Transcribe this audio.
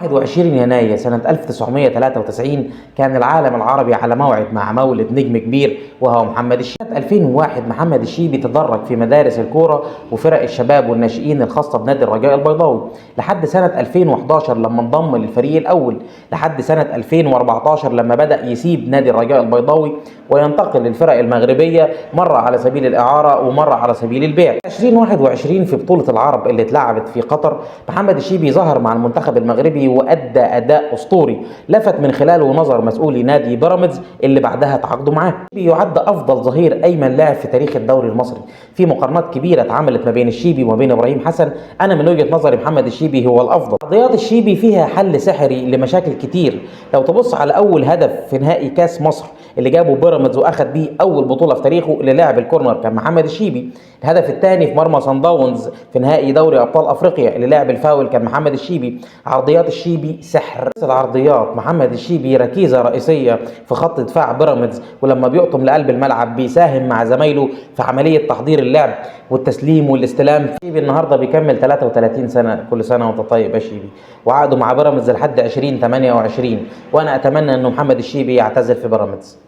21 يناير سنة 1993 كان العالم العربي على موعد مع مولد نجم كبير وهو محمد الشيبي. سنة 2001 محمد الشيبي تدرج في مدارس الكورة وفرق الشباب والناشئين الخاصة بنادي الرجاء البيضاوي لحد سنة 2011 لما انضم للفريق الأول، لحد سنة 2014 لما بدأ يسيب نادي الرجاء البيضاوي وينتقل للفرق المغربية، مرة على سبيل الإعارة ومرة على سبيل البيع. 2021 في بطولة العرب اللي اتلعبت في قطر محمد الشيبي ظهر مع المنتخب المغربي وأدى أداء أسطوري لفت من خلاله نظر مسؤولي نادي بيراميدز اللي بعدها تعاقدوا معاه. يعد أفضل ظهير أيمن لاعب في تاريخ الدوري المصري، في مقارنات كبيرة اتعملت ما بين الشيبي وما بين إبراهيم حسن. أنا من وجهة نظري محمد الشيبي هو الأفضل. رياض الشيبي فيها حل سحري لمشاكل كتير. لو تبص على أول هدف في نهائي كاس مصر اللي جابه بيراميدز واخد بيه اول بطوله في تاريخه اللي لعب الكورنر كان محمد الشيبي. الهدف الثاني في مرمى صن داونز في نهائي دوري ابطال افريقيا اللي لعب الفاول كان محمد الشيبي. عرضيات الشيبي سحر. العرضيات محمد الشيبي ركيزه رئيسيه في خط دفاع بيراميدز، ولما بيقطم لقلب الملعب بيساهم مع زمايله في عمليه تحضير اللعب والتسليم والاستلام. الشيبي النهارده بيكمل 33 سنه، كل سنه وانت طيب يا شيبي، وعقده مع بيراميدز لحد 2028، وانا اتمنى انه محمد الشيبي يعتزل في بيراميدز.